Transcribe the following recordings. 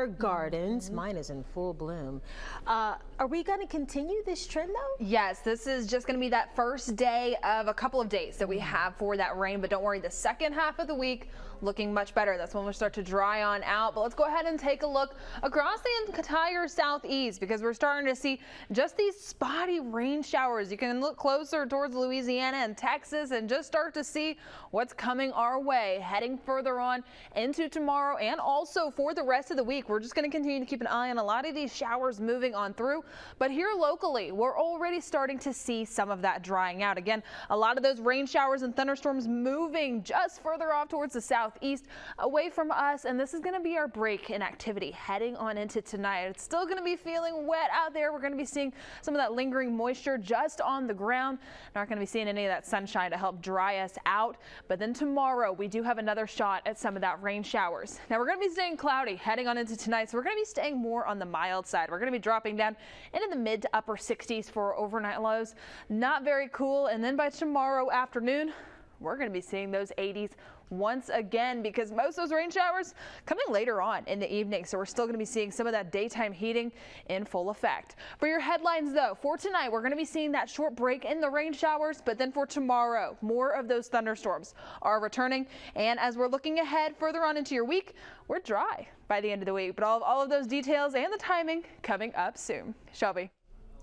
our gardens. Mine is in full bloom. Are we going to continue this trend though? Yes, this is just going to be that first day of a couple of days that we have for that rain, but don't worry, the second half of the week looking much better. That's when we'll start to dry on out. But let's go ahead and take a look across the entire southeast because we're starting to see just these spotty rain showers. You can look closer towards Louisiana and Texas and just start to see what's coming our way heading further on into tomorrow and also for the rest of the week. We're just going to continue to keep an eye on a lot of these showers moving on through. But here locally, we're already starting to see some of that drying out. Again, a lot of those rain showers and thunderstorms moving just further off towards the southeast away from us. And this is going to be our break in activity heading on into tonight. It's still going to be feeling wet out there. We're going to be seeing some of that lingering moisture just on the ground. Not going to be seeing any of that sunshine to help dry us out. But then tomorrow we do have another shot at some of that rain showers. Now we're going to be staying cloudy heading on into tonight. So we're going to be staying more on the mild side. We're going to be dropping down into the mid to upper 60s for overnight lows. Not very cool. And then by tomorrow afternoon, we're going to be seeing those 80s once again because most of those rain showers coming later on in the evening. So we're still going to be seeing some of that daytime heating in full effect. For your headlines though, for tonight, we're going to be seeing that short break in the rain showers. But then for tomorrow, more of those thunderstorms are returning. And as we're looking ahead further on into your week, we're dry by the end of the week. But all of those details and the timing coming up soon. Shelby.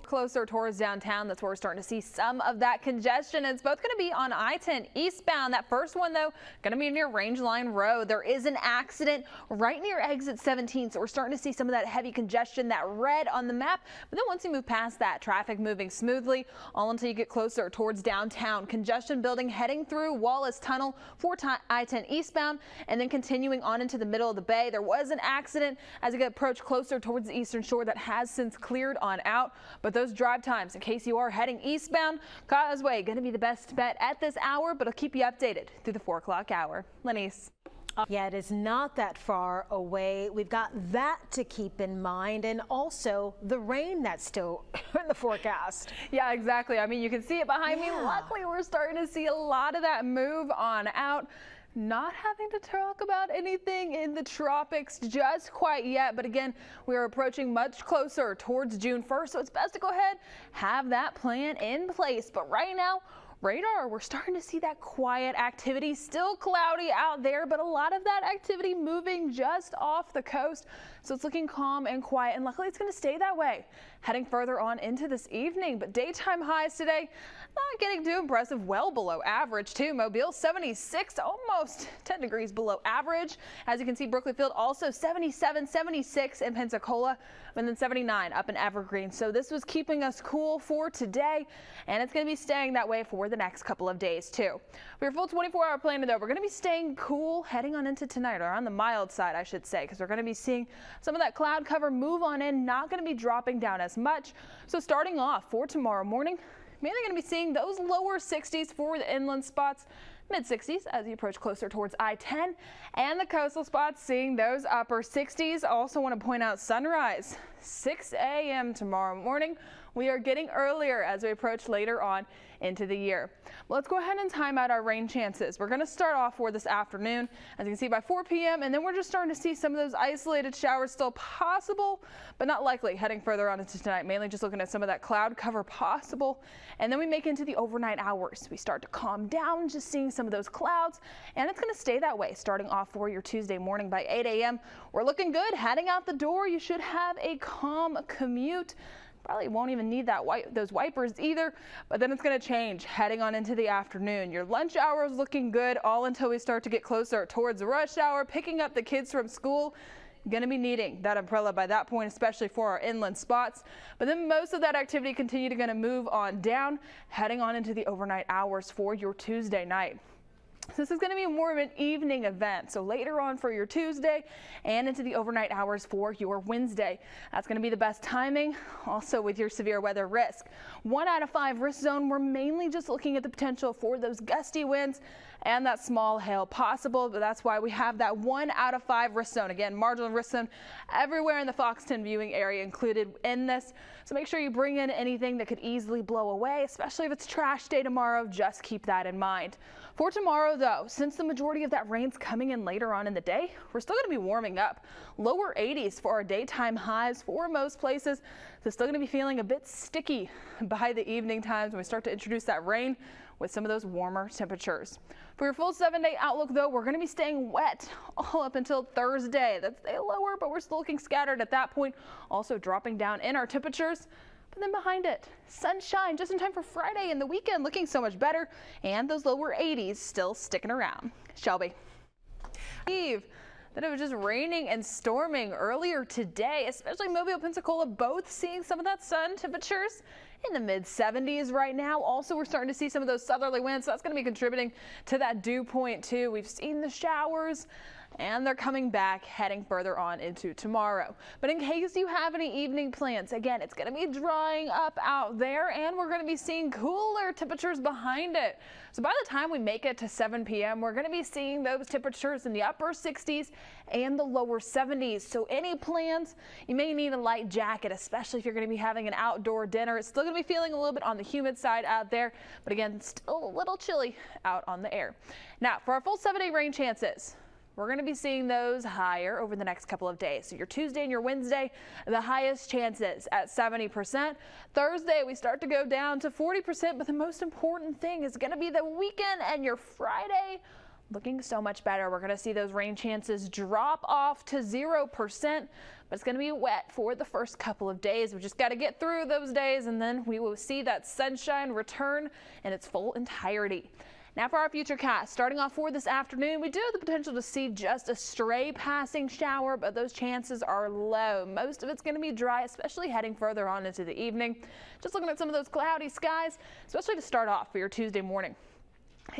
Closer towards downtown, that's where we're starting to see some of that congestion. It's both going to be on I-10 eastbound. That first one, though, going to be near Rangeline Road. There is an accident right near exit 17, so we're starting to see some of that heavy congestion, that red on the map. But then once you move past that, traffic moving smoothly, all until you get closer towards downtown. Congestion building heading through Wallace Tunnel for I-10 eastbound, and then continuing on into the middle of the bay. There was an accident as you get approach closer towards the eastern shore that has since cleared on out. But those drive times, in case you are heading eastbound, Causeway going to be the best bet at this hour, but I'll keep you updated through the 4 o'clock hour. Lenise. Yeah, it is not that far away. We've got that to keep in mind, and also the rain that's still in the forecast. Yeah, exactly. I mean, you can see it behind me. Luckily, we're starting to see a lot of that move on out. Not having to talk about anything in the tropics just quite yet. But again, we are approaching much closer towards June 1st. So it's best to go ahead, have that plan in place. But right now, radar, we're starting to see that quiet activity. Still cloudy out there, but a lot of that activity moving just off the coast. So it's looking calm and quiet, and luckily it's going to stay that way heading further on into this evening. But daytime highs today, not getting too impressive, well below average too. Mobile 76, almost 10 degrees below average. As you can see, Brooklyn Field also 77, 76 in Pensacola, and then 79 up in Evergreen. So this was keeping us cool for today, and it's going to be staying that way for the next couple of days too. For your full 24-hour plan though, we're going to be staying cool heading on into tonight, or on the mild side I should say, because we're going to be seeing some of that cloud cover move on in, not going to be dropping down as much. So starting off for tomorrow morning, mainly going to be seeing those lower 60s for the inland spots, mid 60s as you approach closer towards I-10, and the coastal spots seeing those upper 60s. Also want to point out sunrise 6 a.m. tomorrow morning. We are getting earlier as we approach later on into the year. Well, let's go ahead and time out our rain chances. We're going to start off for this afternoon, as you can see, by 4 p.m. and then we're just starting to see some of those isolated showers still possible, but not likely heading further on into tonight. Mainly just looking at some of that cloud cover possible. And then we make into the overnight hours. We start to calm down, just seeing some of those clouds, and it's going to stay that way starting off for your Tuesday morning by 8 a.m. We're looking good heading out the door. You should have a calm commute. Probably won't even need those wipers either, but then it's going to change heading on into the afternoon. Your lunch hour is looking good all until we start to get closer towards rush hour, picking up the kids from school. Going to be needing that umbrella by that point, especially for our inland spots. But then most of that activity going to move on down, heading on into the overnight hours for your Tuesday night. This is going to be more of an evening event, so later on for your Tuesday and into the overnight hours for your Wednesday. That's going to be the best timing, also with your severe weather risk. 1 out of 5 risk zone, we're mainly just looking at the potential for those gusty winds and that small hail possible, but that's why we have that 1 out of 5 risk zone. Again, marginal risk zone everywhere in the Foxton viewing area included in this. So make sure you bring in anything that could easily blow away, especially if it's trash day tomorrow. Just keep that in mind. For tomorrow, tomorrow, though, since the majority of that rain's coming in later on in the day, we're still going to be warming up. Lower 80s for our daytime highs for most places. So still going to be feeling a bit sticky by the evening times when we start to introduce that rain with some of those warmer temperatures. For your full 7-day outlook, though, we're going to be staying wet all up until Thursday. That's stay lower, but we're still looking scattered at that point, also dropping down in our temperatures. But then behind it, sunshine just in time for Friday and the weekend, looking so much better, and those lower 80s still sticking around. Shelby. Eve. That it was just raining and storming earlier today, especially Mobile, Pensacola, both seeing some of that sun. Temperatures in the mid 70s right now. Also, we're starting to see some of those southerly winds, so that's going to be contributing to that dew point too. We've seen the showers, and they're coming back, heading further on into tomorrow. But in case you have any evening plans, again, it's going to be drying up out there, and we're going to be seeing cooler temperatures behind it. So by the time we make it to 7 p.m., we're going to be seeing those temperatures in the upper 60s and the lower 70s. So any plans, you may need a light jacket, especially if you're going to be having an outdoor dinner. It's still going to be feeling a little bit on the humid side out there, but again, still a little chilly out on the air. Now, for our full 7-day rain chances, we're going to be seeing those higher over the next couple of days. So your Tuesday and your Wednesday, the highest chances at 70%. Thursday, we start to go down to 40%, but the most important thing is going to be the weekend and your Friday looking so much better. We're going to see those rain chances drop off to 0%, but it's going to be wet for the first couple of days. We just got to get through those days, and then we will see that sunshine return in its full entirety. Now for our futurecast, starting off for this afternoon, we do have the potential to see just a stray passing shower, but those chances are low. Most of it's going to be dry, especially heading further on into the evening. Just looking at some of those cloudy skies, especially to start off for your Tuesday morning.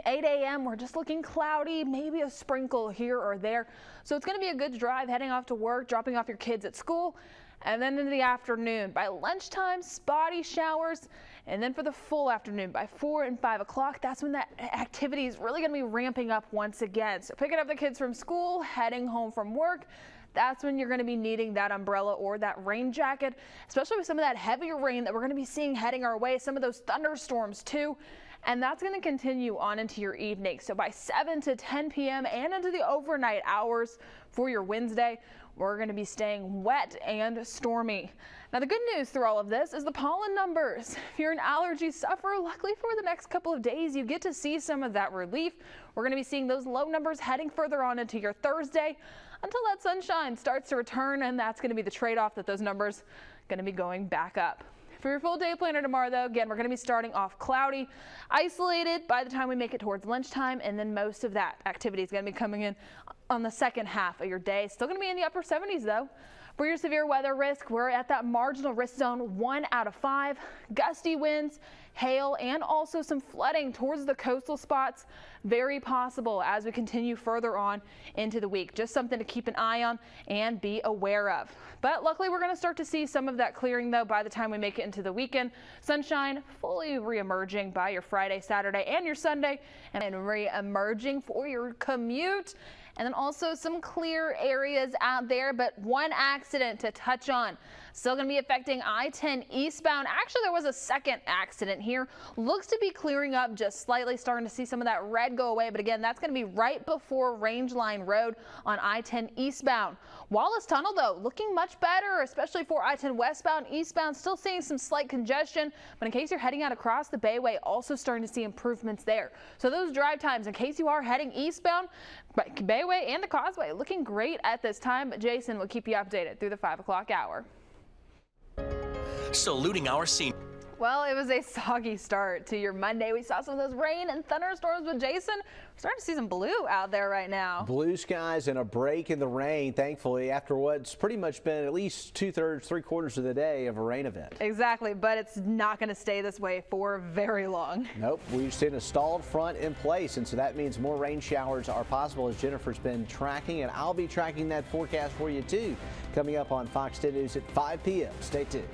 8 a.m. we're just looking cloudy, maybe a sprinkle here or there. So it's going to be a good drive heading off to work, dropping off your kids at school. And then in the afternoon, by lunchtime, spotty showers. And then for the full afternoon, by 4 and 5 o'clock, that's when that activity is really going to be ramping up once again. So picking up the kids from school, heading home from work, that's when you're going to be needing that umbrella or that rain jacket, especially with some of that heavier rain that we're going to be seeing heading our way, some of those thunderstorms too. And that's going to continue on into your evening. So by 7 to 10 p.m. and into the overnight hours for your Wednesday, we're going to be staying wet and stormy. Now, the good news through all of this is the pollen numbers. If you're an allergy sufferer, luckily for the next couple of days, you get to see some of that relief. We're going to be seeing those low numbers heading further on into your Thursday until that sunshine starts to return, and that's going to be the trade-off that those numbers are going to be going back up. For your full day planner tomorrow, though, again, we're going to be starting off cloudy, isolated by the time we make it towards lunchtime, and then most of that activity is going to be coming in on the second half of your day. Still going to be in the upper 70s, though. For your severe weather risk, we're at that marginal risk zone 1 out of 5. Gusty winds, hail, and also some flooding towards the coastal spots. Very possible as we continue further on into the week. Just something to keep an eye on and be aware of. But luckily, we're going to start to see some of that clearing, though, by the time we make it into the weekend. Sunshine fully re-emerging by your Friday, Saturday, and your Sunday, and re-emerging for your commute. And then also some clear areas out there, but one accident to touch on. Still going to be affecting I-10 eastbound. Actually, there was a second accident here. Looks to be clearing up just slightly, starting to see some of that red go away. But again, that's going to be right before Rangeline Road on I-10 eastbound. Wallace Tunnel, though, looking much better, especially for I-10 westbound, eastbound. Still seeing some slight congestion, but in case you're heading out across the Bayway, also starting to see improvements there. So those drive times, in case you are heading eastbound, Bayway and the Causeway looking great at this time. But Jason will keep you updated through the 5 o'clock hour. Saluting our seniors. Well, it was a soggy start to your Monday. We saw some of those rain and thunderstorms with Jason. We're starting to see some blue out there right now. Blue skies and a break in the rain, thankfully, after what's pretty much been at least 2/3, 3/4 of the day of a rain event. Exactly, but it's not going to stay this way for very long. Nope, we've seen a stalled front in place, and so that means more rain showers are possible, as Jennifer's been tracking, and I'll be tracking that forecast for you too, coming up on Fox 10 News at 5 p.m. Stay tuned.